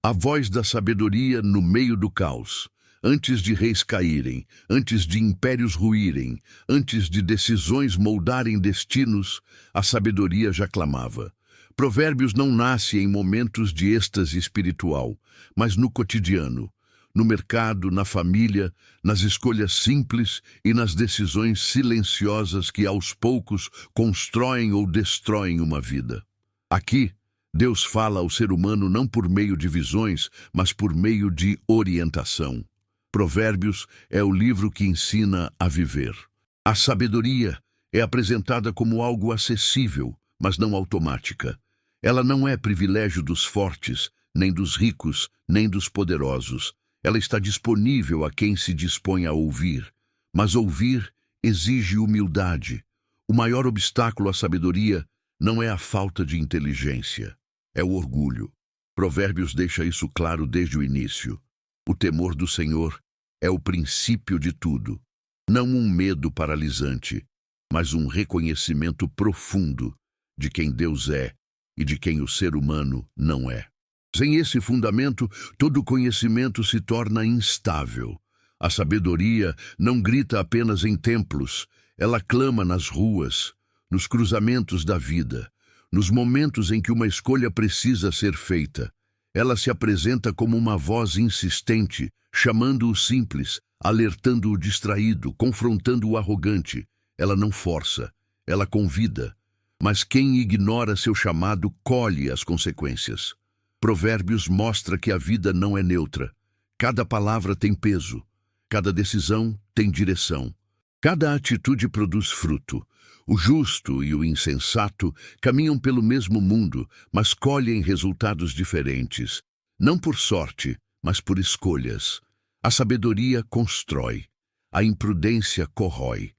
A voz da sabedoria no meio do caos. Antes de reis caírem, antes de impérios ruírem, antes de decisões moldarem destinos, a sabedoria já clamava. Provérbios não nasce em momentos de êxtase espiritual, mas no cotidiano, no mercado, na família, nas escolhas simples e nas decisões silenciosas que aos poucos constroem ou destroem uma vida. Aqui, Deus fala ao ser humano não por meio de visões, mas por meio de orientação. Provérbios é o livro que ensina a viver. A sabedoria é apresentada como algo acessível, mas não automática. Ela não é privilégio dos fortes, nem dos ricos, nem dos poderosos. Ela está disponível a quem se dispõe a ouvir. Mas ouvir exige humildade. O maior obstáculo à sabedoria não é a falta de inteligência, é o orgulho. Provérbios deixa isso claro desde o início. O temor do Senhor é o princípio de tudo. Não um medo paralisante, mas um reconhecimento profundo de quem Deus é e de quem o ser humano não é. Sem esse fundamento, todo conhecimento se torna instável. A sabedoria não grita apenas em templos, ela clama nas ruas, nos cruzamentos da vida, nos momentos em que uma escolha precisa ser feita. Ela se apresenta como uma voz insistente, chamando o simples, alertando o distraído, confrontando o arrogante. Ela não força, ela convida. Mas quem ignora seu chamado colhe as consequências. Provérbios mostra que a vida não é neutra. Cada palavra tem peso, cada decisão tem direção. Cada atitude produz fruto. O justo e o insensato caminham pelo mesmo mundo, mas colhem resultados diferentes. Não por sorte, mas por escolhas. A sabedoria constrói, a imprudência corrói.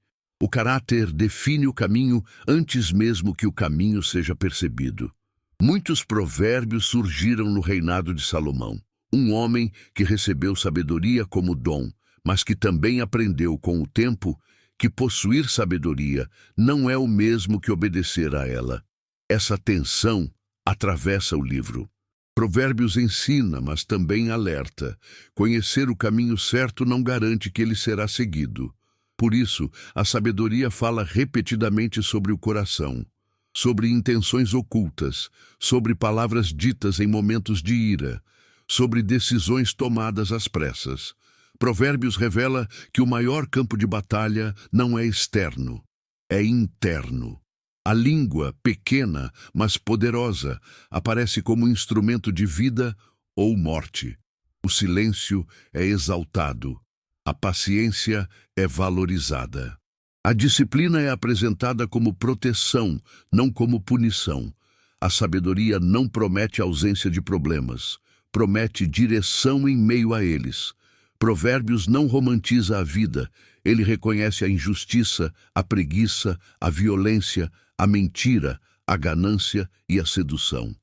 O caráter define o caminho antes mesmo que o caminho seja percebido. Muitos provérbios surgiram no reinado de Salomão, um homem que recebeu sabedoria como dom, mas que também aprendeu com o tempo que possuir sabedoria não é o mesmo que obedecer a ela. Essa tensão atravessa o livro. Provérbios ensina, mas também alerta. Conhecer o caminho certo não garante que ele será seguido. Por isso, a sabedoria fala repetidamente sobre o coração, sobre intenções ocultas, sobre palavras ditas em momentos de ira, sobre decisões tomadas às pressas. Provérbios revela que o maior campo de batalha não é externo, é interno. A língua, pequena, mas poderosa, aparece como instrumento de vida ou morte. O silêncio é exaltado. A paciência é valorizada. A disciplina é apresentada como proteção, não como punição. A sabedoria não promete ausência de problemas, promete direção em meio a eles. Provérbios não romantiza a vida, ele reconhece a injustiça, a preguiça, a violência, a mentira, a ganância e a sedução.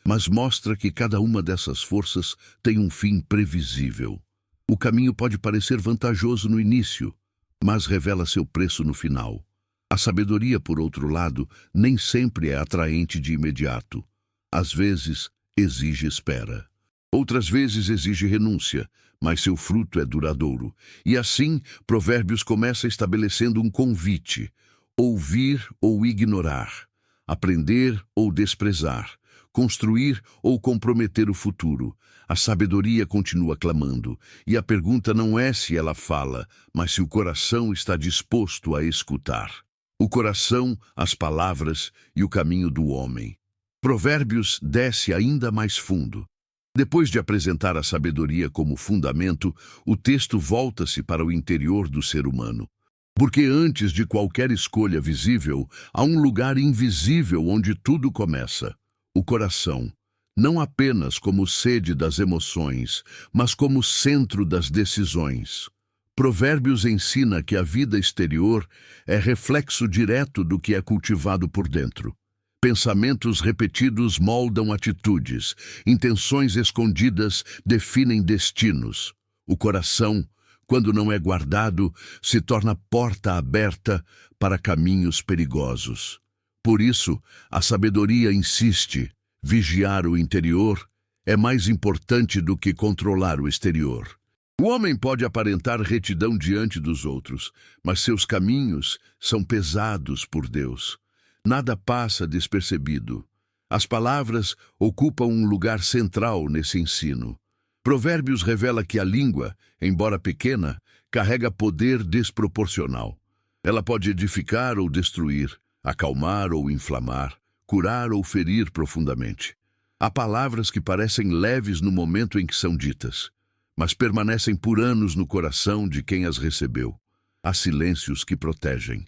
Mas mostra que cada uma dessas forças tem um fim previsível. O caminho pode parecer vantajoso no início, mas revela seu preço no final. A sabedoria, por outro lado, nem sempre é atraente de imediato. Às vezes, exige espera. Outras vezes exige renúncia, mas seu fruto é duradouro. E assim, Provérbios começa estabelecendo um convite: ouvir ou ignorar, aprender ou desprezar, construir ou comprometer o futuro. A sabedoria continua clamando, e a pergunta não é se ela fala, mas se o coração está disposto a escutar. O coração, as palavras e o caminho do homem. Provérbios desce ainda mais fundo. Depois de apresentar a sabedoria como fundamento, o texto volta-se para o interior do ser humano. Porque antes de qualquer escolha visível, há um lugar invisível onde tudo começa: o coração. Não apenas como sede das emoções, mas como centro das decisões. Provérbios ensina que a vida exterior é reflexo direto do que é cultivado por dentro. Pensamentos repetidos moldam atitudes, intenções escondidas definem destinos. O coração, quando não é guardado, se torna porta aberta para caminhos perigosos. Por isso, a sabedoria insiste: vigiar o interior é mais importante do que controlar o exterior. O homem pode aparentar retidão diante dos outros, mas seus caminhos são pesados por Deus. Nada passa despercebido. As palavras ocupam um lugar central nesse ensino. Provérbios revela que a língua, embora pequena, carrega poder desproporcional. Ela pode edificar ou destruir, acalmar ou inflamar, curar ou ferir profundamente. Há palavras que parecem leves no momento em que são ditas, mas permanecem por anos no coração de quem as recebeu. Há silêncios que protegem.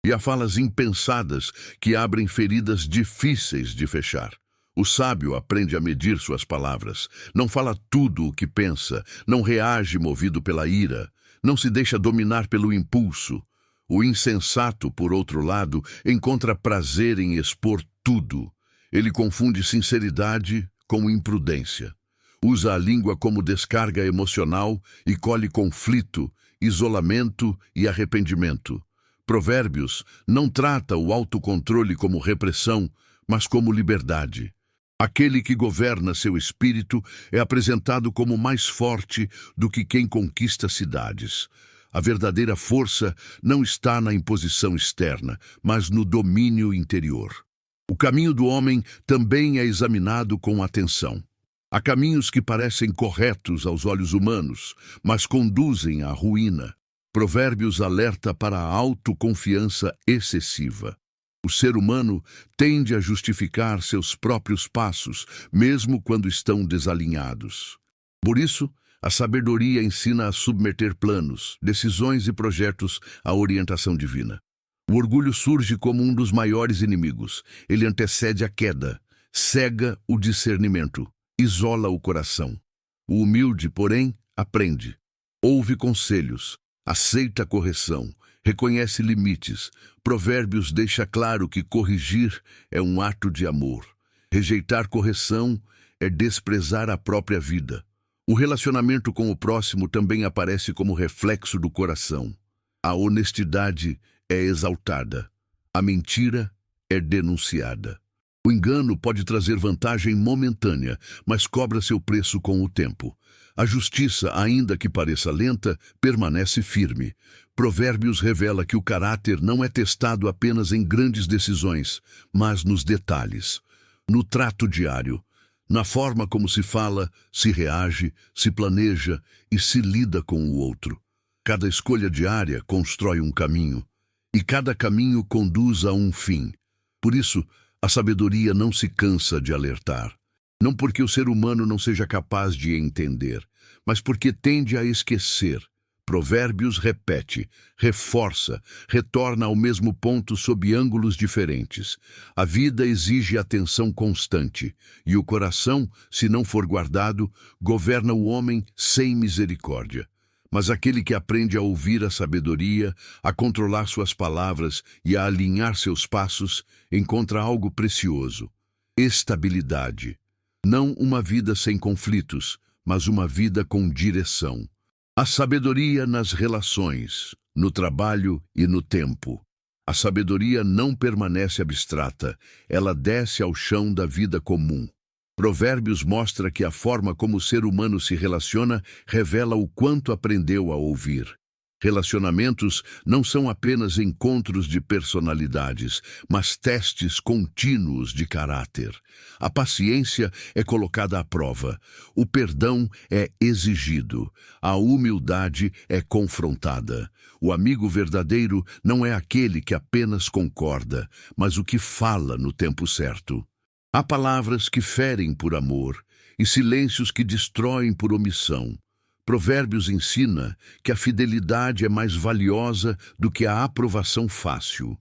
E há falas impensadas que abrem feridas difíceis de fechar. O sábio aprende a medir suas palavras. Não fala tudo o que pensa, não reage movido pela ira, não se deixa dominar pelo impulso. O insensato, por outro lado, encontra prazer em expor tudo. Ele confunde sinceridade com imprudência. Usa a língua como descarga emocional e colhe conflito, isolamento e arrependimento. Provérbios não trata o autocontrole como repressão, mas como liberdade. Aquele que governa seu espírito é apresentado como mais forte do que quem conquista cidades. A verdadeira força não está na imposição externa, mas no domínio interior. O caminho do homem também é examinado com atenção. Há caminhos que parecem corretos aos olhos humanos, mas conduzem à ruína. Provérbios alerta para a autoconfiança excessiva. O ser humano tende a justificar seus próprios passos, mesmo quando estão desalinhados. Por isso, a sabedoria ensina a submeter planos, decisões e projetos à orientação divina. O orgulho surge como um dos maiores inimigos. Ele antecede a queda, cega o discernimento, isola o coração. O humilde, porém, aprende, ouve conselhos, aceita a correção, reconhece limites. Provérbios deixa claro que corrigir é um ato de amor. Rejeitar correção é desprezar a própria vida. O relacionamento com o próximo também aparece como reflexo do coração. A honestidade é exaltada. A mentira é denunciada. O engano pode trazer vantagem momentânea, mas cobra seu preço com o tempo. A justiça, ainda que pareça lenta, permanece firme. Provérbios revela que o caráter não é testado apenas em grandes decisões, mas nos detalhes, no trato diário, na forma como se fala, se reage, se planeja e se lida com o outro. Cada escolha diária constrói um caminho, e cada caminho conduz a um fim. Por isso, a sabedoria não se cansa de alertar. Não porque o ser humano não seja capaz de entender, mas porque tende a esquecer. Provérbios repete, reforça, retorna ao mesmo ponto sob ângulos diferentes. A vida exige atenção constante, e o coração, se não for guardado, governa o homem sem misericórdia. Mas aquele que aprende a ouvir a sabedoria, a controlar suas palavras e a alinhar seus passos, encontra algo precioso: estabilidade. Não uma vida sem conflitos, mas uma vida com direção. A sabedoria nas relações, no trabalho e no tempo. A sabedoria não permanece abstrata, ela desce ao chão da vida comum. Provérbios mostra que a forma como o ser humano se relaciona revela o quanto aprendeu a ouvir. Relacionamentos não são apenas encontros de personalidades, mas testes contínuos de caráter. A paciência é colocada à prova, o perdão é exigido, a humildade é confrontada. O amigo verdadeiro não é aquele que apenas concorda, mas o que fala no tempo certo. Há palavras que ferem por amor e silêncios que destroem por omissão. Provérbios ensina que a fidelidade é mais valiosa do que a aprovação fácil.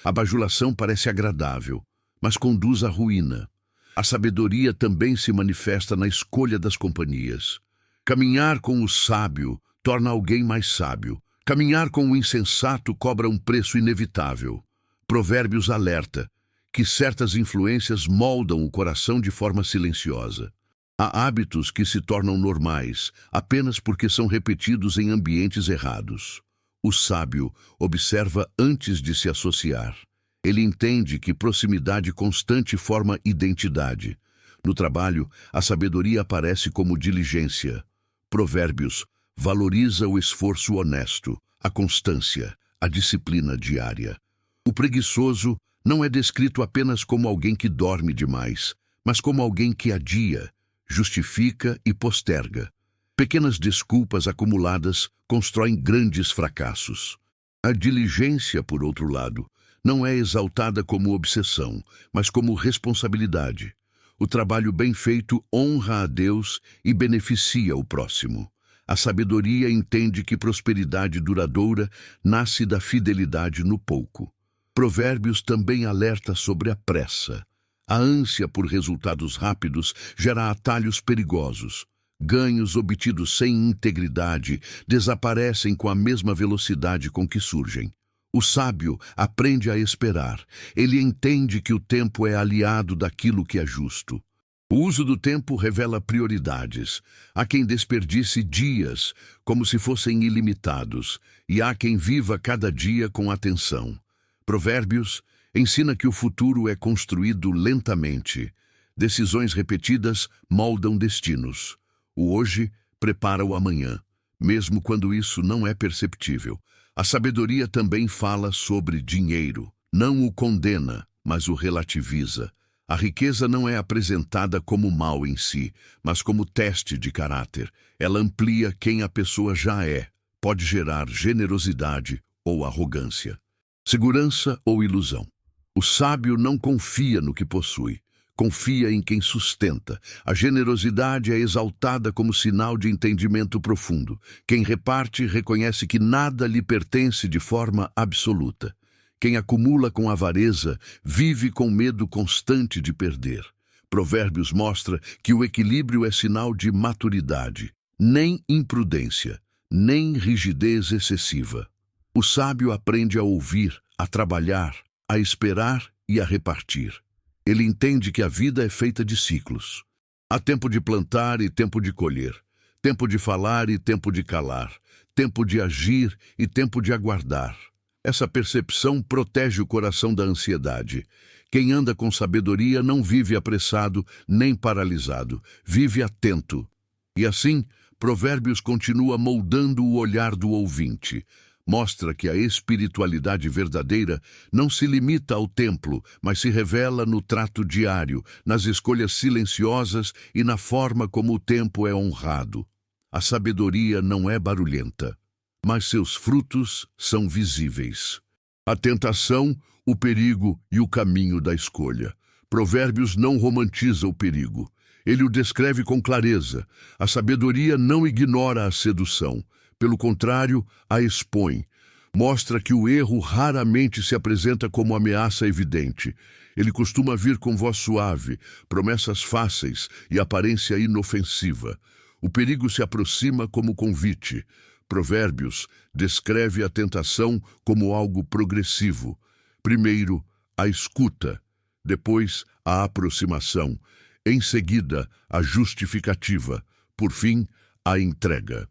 A bajulação parece agradável, mas conduz à ruína. A sabedoria também se manifesta na escolha das companhias. Caminhar com o sábio torna alguém mais sábio. Caminhar com o insensato cobra um preço inevitável. Provérbios alerta que certas influências moldam o coração de forma silenciosa. Há hábitos que se tornam normais apenas porque são repetidos em ambientes errados. O sábio observa antes de se associar. Ele entende que proximidade constante forma identidade. No trabalho, a sabedoria aparece como diligência. Provérbios valoriza o esforço honesto, a constância, a disciplina diária. O preguiçoso não é descrito apenas como alguém que dorme demais, mas como alguém que adia, justifica e posterga. Pequenas desculpas acumuladas constroem grandes fracassos. A diligência, por outro lado, não é exaltada como obsessão, mas como responsabilidade. O trabalho bem feito honra a Deus e beneficia o próximo. A sabedoria entende que prosperidade duradoura nasce da fidelidade no pouco. Provérbios também alerta sobre a pressa. A ânsia por resultados rápidos gera atalhos perigosos. Ganhos obtidos sem integridade desaparecem com a mesma velocidade com que surgem. O sábio aprende a esperar. Ele entende que o tempo é aliado daquilo que é justo. O uso do tempo revela prioridades. Há quem desperdice dias como se fossem ilimitados, e há quem viva cada dia com atenção. Provérbios ensina que o futuro é construído lentamente. Decisões repetidas moldam destinos. O hoje prepara o amanhã, mesmo quando isso não é perceptível. A sabedoria também fala sobre dinheiro. Não o condena, mas o relativiza. A riqueza não é apresentada como mal em si, mas como teste de caráter. Ela amplia quem a pessoa já é. Pode gerar generosidade ou arrogância. Segurança ou ilusão. O sábio não confia no que possui. Confia em quem sustenta. A generosidade é exaltada como sinal de entendimento profundo. Quem reparte reconhece que nada lhe pertence de forma absoluta. Quem acumula com avareza vive com medo constante de perder. Provérbios mostra que o equilíbrio é sinal de maturidade, nem imprudência, nem rigidez excessiva. O sábio aprende a ouvir, a trabalhar, a esperar e a repartir. Ele entende que a vida é feita de ciclos. Há tempo de plantar e tempo de colher, tempo de falar e tempo de calar, tempo de agir e tempo de aguardar. Essa percepção protege o coração da ansiedade. Quem anda com sabedoria não vive apressado nem paralisado, vive atento. E assim, Provérbios continua moldando o olhar do ouvinte. Mostra que a espiritualidade verdadeira não se limita ao templo, mas se revela no trato diário, nas escolhas silenciosas e na forma como o tempo é honrado. A sabedoria não é barulhenta, mas seus frutos são visíveis. A tentação, o perigo e o caminho da escolha. Provérbios não romantiza o perigo. Ele o descreve com clareza. A sabedoria não ignora a sedução. Pelo contrário, a expõe. Mostra que o erro raramente se apresenta como ameaça evidente. Ele costuma vir com voz suave, promessas fáceis e aparência inofensiva. O perigo se aproxima como convite. Provérbios descreve a tentação como algo progressivo. Primeiro, a escuta. Depois, a aproximação. Em seguida, a justificativa. Por fim, a entrega.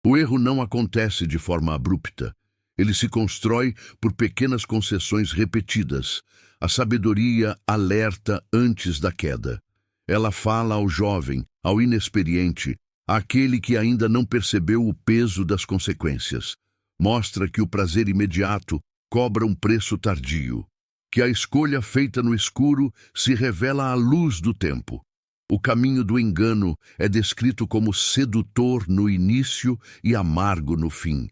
O erro não acontece de forma abrupta. Ele se constrói por pequenas concessões repetidas. A sabedoria alerta antes da queda. Ela fala ao jovem, ao inexperiente, àquele que ainda não percebeu o peso das consequências. Mostra que o prazer imediato cobra um preço tardio, que a escolha feita no escuro se revela à luz do tempo. O caminho do engano é descrito como sedutor no início e amargo no fim.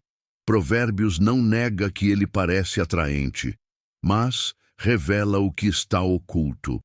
Provérbios não nega que ele parece atraente, mas revela o que está oculto.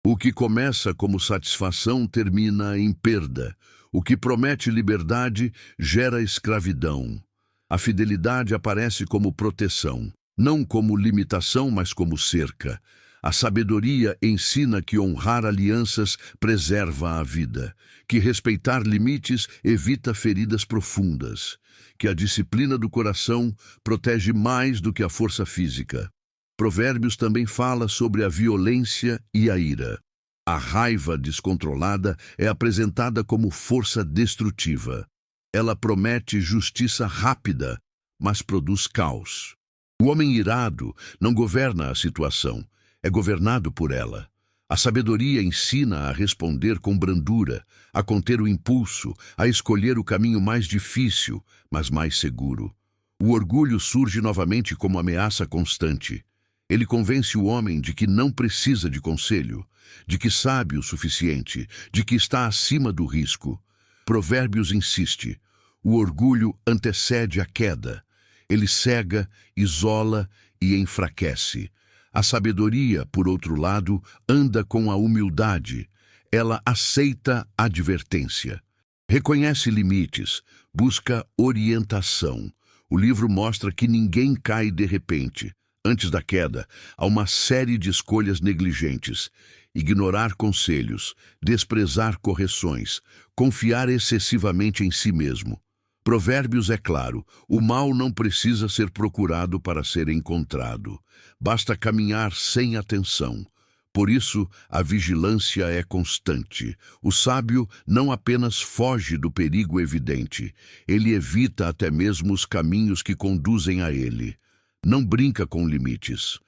O que começa como satisfação termina em perda. O que promete liberdade gera escravidão. A fidelidade aparece como proteção, não como limitação, mas como cerca. A sabedoria ensina que honrar alianças preserva a vida, que respeitar limites evita feridas profundas, que a disciplina do coração protege mais do que a força física. Provérbios também fala sobre a violência e a ira. A raiva descontrolada é apresentada como força destrutiva. Ela promete justiça rápida, mas produz caos. O homem irado não governa a situação, é governado por ela. A sabedoria ensina a responder com brandura, a conter o impulso, a escolher o caminho mais difícil, mas mais seguro. O orgulho surge novamente como ameaça constante. Ele convence o homem de que não precisa de conselho, de que sabe o suficiente, de que está acima do risco. Provérbios insiste: o orgulho antecede a queda. Ele cega, isola e enfraquece. A sabedoria, por outro lado, anda com a humildade. Ela aceita a advertência. Reconhece limites, busca orientação. O livro mostra que ninguém cai de repente. Antes da queda, há uma série de escolhas negligentes. Ignorar conselhos, desprezar correções, confiar excessivamente em si mesmo. Provérbios é claro: o mal não precisa ser procurado para ser encontrado. Basta caminhar sem atenção. Por isso, a vigilância é constante. O sábio não apenas foge do perigo evidente, ele evita até mesmo os caminhos que conduzem a ele. Não brinca com limites.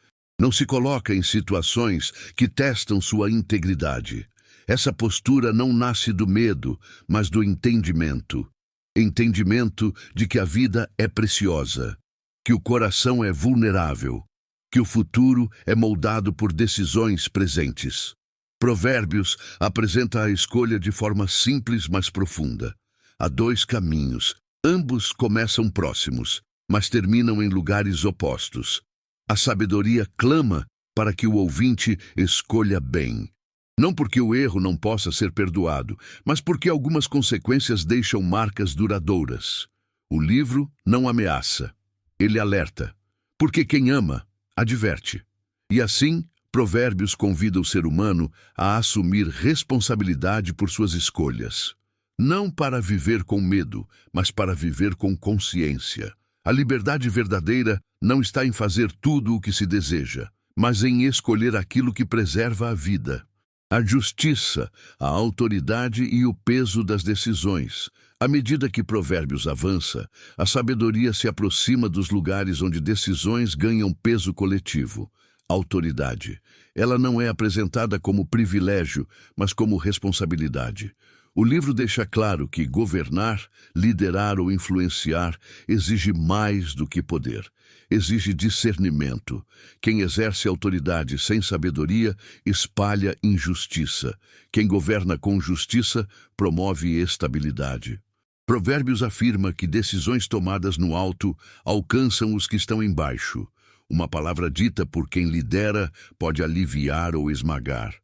Não se coloca em situações que testam sua integridade. Essa postura não nasce do medo, mas do entendimento. Entendimento de que a vida é preciosa, que o coração é vulnerável, que o futuro é moldado por decisões presentes. Provérbios apresenta a escolha de forma simples, mas profunda. Há dois caminhos, ambos começam próximos, mas terminam em lugares opostos. A sabedoria clama para que o ouvinte escolha bem. Não porque o erro não possa ser perdoado, mas porque algumas consequências deixam marcas duradouras. O livro não ameaça, ele alerta, porque quem ama, adverte. E assim, Provérbios convida o ser humano a assumir responsabilidade por suas escolhas. Não para viver com medo, mas para viver com consciência. A liberdade verdadeira não está em fazer tudo o que se deseja, mas em escolher aquilo que preserva a vida. A justiça, a autoridade e o peso das decisões. À medida que Provérbios avança, a sabedoria se aproxima dos lugares onde decisões ganham peso coletivo. Autoridade. Ela não é apresentada como privilégio, mas como responsabilidade. O livro deixa claro que governar, liderar ou influenciar exige mais do que poder. Exige discernimento. Quem exerce autoridade sem sabedoria espalha injustiça. Quem governa com justiça promove estabilidade. Provérbios afirma que decisões tomadas no alto alcançam os que estão embaixo. Uma palavra dita por quem lidera pode aliviar ou esmagar.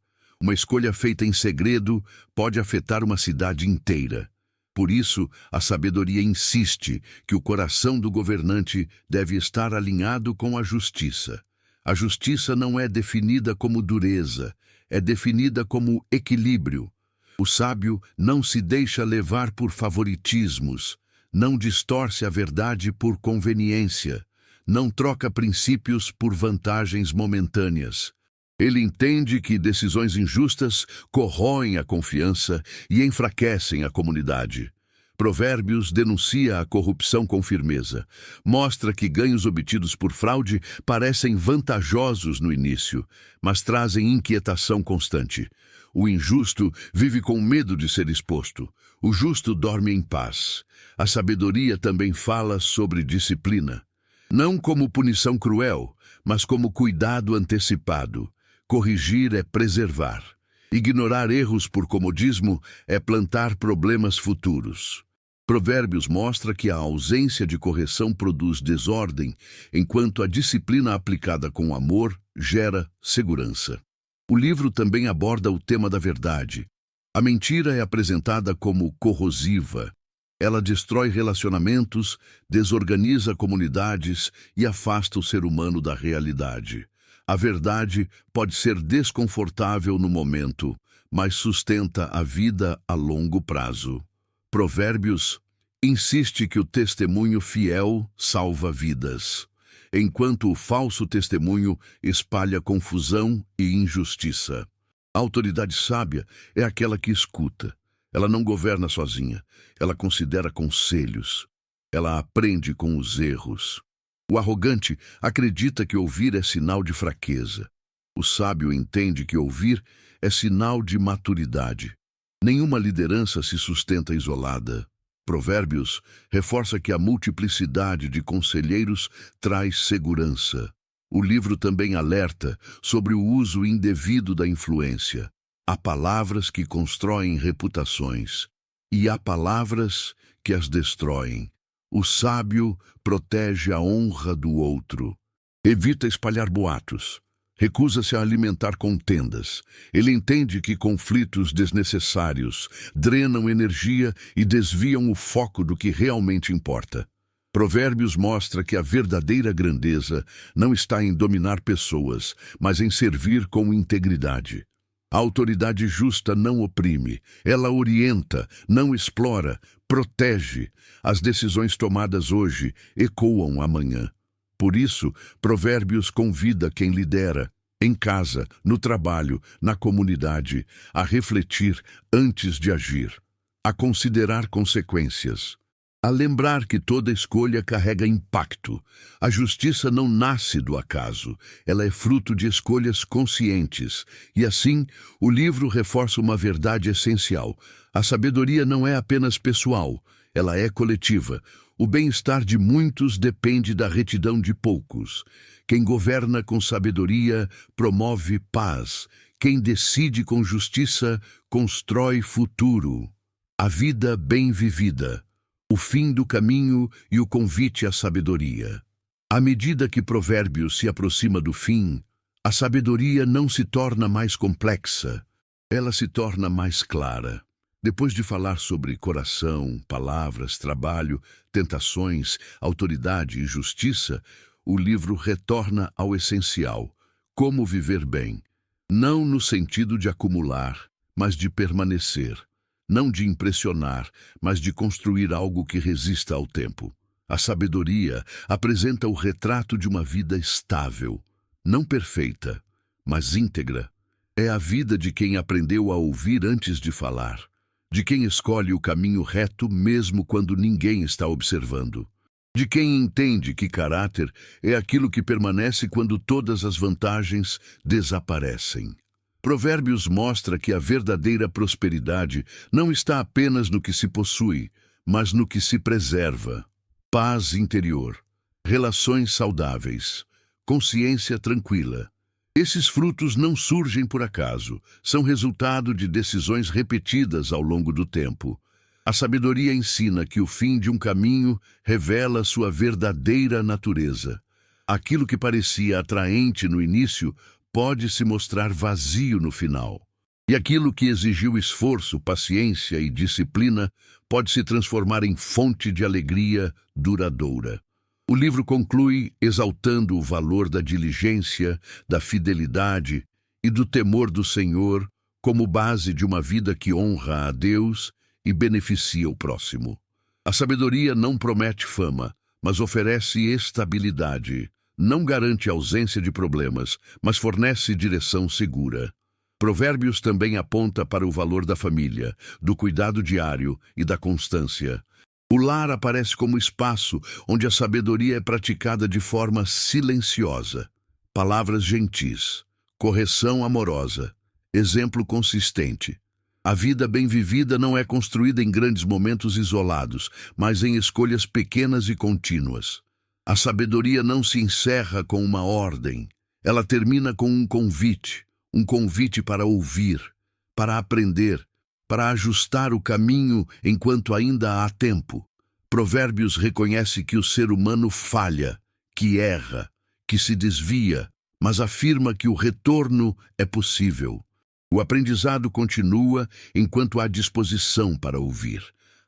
Uma escolha feita em segredo pode afetar uma cidade inteira. Por isso, a sabedoria insiste que o coração do governante deve estar alinhado com a justiça. A justiça não é definida como dureza, é definida como equilíbrio. O sábio não se deixa levar por favoritismos, não distorce a verdade por conveniência, não troca princípios por vantagens momentâneas. Ele entende que decisões injustas corroem a confiança e enfraquecem a comunidade. Provérbios denuncia a corrupção com firmeza. Mostra que ganhos obtidos por fraude parecem vantajosos no início, mas trazem inquietação constante. O injusto vive com medo de ser exposto. O justo dorme em paz. A sabedoria também fala sobre disciplina. Não como punição cruel, mas como cuidado antecipado. Corrigir é preservar. Ignorar erros por comodismo é plantar problemas futuros. Provérbios mostra que a ausência de correção produz desordem, enquanto a disciplina aplicada com amor gera segurança. O livro também aborda o tema da verdade. A mentira é apresentada como corrosiva. Ela destrói relacionamentos, desorganiza comunidades e afasta o ser humano da realidade. A verdade pode ser desconfortável no momento, mas sustenta a vida a longo prazo. Provérbios insiste que o testemunho fiel salva vidas, enquanto o falso testemunho espalha confusão e injustiça. A autoridade sábia é aquela que escuta. Ela não governa sozinha, ela considera conselhos. Ela aprende com os erros. O arrogante acredita que ouvir é sinal de fraqueza. O sábio entende que ouvir é sinal de maturidade. Nenhuma liderança se sustenta isolada. Provérbios reforça que a multiplicidade de conselheiros traz segurança. O livro também alerta sobre o uso indevido da influência. Há palavras que constroem reputações e há palavras que as destroem. O sábio protege a honra do outro. Evita espalhar boatos. Recusa-se a alimentar contendas. Ele entende que conflitos desnecessários drenam energia e desviam o foco do que realmente importa. Provérbios mostra que a verdadeira grandeza não está em dominar pessoas, mas em servir com integridade. A autoridade justa não oprime, ela orienta, não explora, protege. As decisões tomadas hoje ecoam amanhã. Por isso, Provérbios convida quem lidera, em casa, no trabalho, na comunidade, a refletir antes de agir, a considerar consequências, a lembrar que toda escolha carrega impacto. A justiça não nasce do acaso, ela é fruto de escolhas conscientes. E assim, o livro reforça uma verdade essencial. A sabedoria não é apenas pessoal, ela é coletiva. O bem-estar de muitos depende da retidão de poucos. Quem governa com sabedoria promove paz. Quem decide com justiça constrói futuro. A vida bem vivida, o fim do caminho e o convite à sabedoria. À medida que Provérbios se aproxima do fim, a sabedoria não se torna mais complexa, ela se torna mais clara. Depois de falar sobre coração, palavras, trabalho, tentações, autoridade e justiça, o livro retorna ao essencial: como viver bem. Não no sentido de acumular, mas de permanecer. Não de impressionar, mas de construir algo que resista ao tempo. A sabedoria apresenta o retrato de uma vida estável, não perfeita, mas íntegra. É a vida de quem aprendeu a ouvir antes de falar, de quem escolhe o caminho reto mesmo quando ninguém está observando, de quem entende que caráter é aquilo que permanece quando todas as vantagens desaparecem. Provérbios mostra que a verdadeira prosperidade não está apenas no que se possui, mas no que se preserva. Paz interior, relações saudáveis, consciência tranquila. Esses frutos não surgem por acaso, são resultado de decisões repetidas ao longo do tempo. A sabedoria ensina que o fim de um caminho revela sua verdadeira natureza. Aquilo que parecia atraente no início pode se mostrar vazio no final. E aquilo que exigiu esforço, paciência e disciplina pode se transformar em fonte de alegria duradoura. O livro conclui exaltando o valor da diligência, da fidelidade e do temor do Senhor como base de uma vida que honra a Deus e beneficia o próximo. A sabedoria não promete fama, mas oferece estabilidade. Não garante ausência de problemas, mas fornece direção segura. Provérbios também aponta para o valor da família, do cuidado diário e da constância. O lar aparece como espaço onde a sabedoria é praticada de forma silenciosa. Palavras gentis, correção amorosa, exemplo consistente. A vida bem vivida não é construída em grandes momentos isolados, mas em escolhas pequenas e contínuas. A sabedoria não se encerra com uma ordem. Ela termina com um convite para ouvir, para aprender, para ajustar o caminho enquanto ainda há tempo. Provérbios reconhece que o ser humano falha, que erra, que se desvia, mas afirma que o retorno é possível. O aprendizado continua enquanto há disposição para ouvir.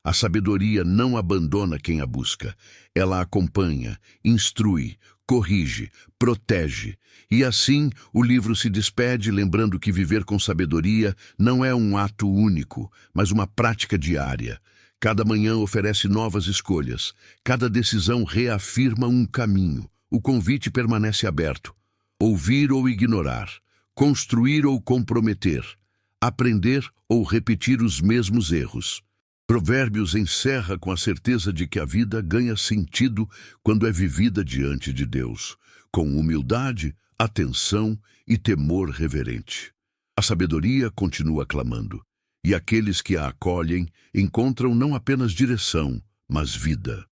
A sabedoria não abandona quem a busca. Ela acompanha, instrui, corrige, protege. E assim, o livro se despede lembrando que viver com sabedoria não é um ato único, mas uma prática diária. Cada manhã oferece novas escolhas. Cada decisão reafirma um caminho. O convite permanece aberto. Ouvir ou ignorar. Construir ou comprometer. Aprender ou repetir os mesmos erros. Provérbios encerra com a certeza de que a vida ganha sentido quando é vivida diante de Deus, com humildade, atenção e temor reverente. A sabedoria continua clamando, e aqueles que a acolhem encontram não apenas direção, mas vida.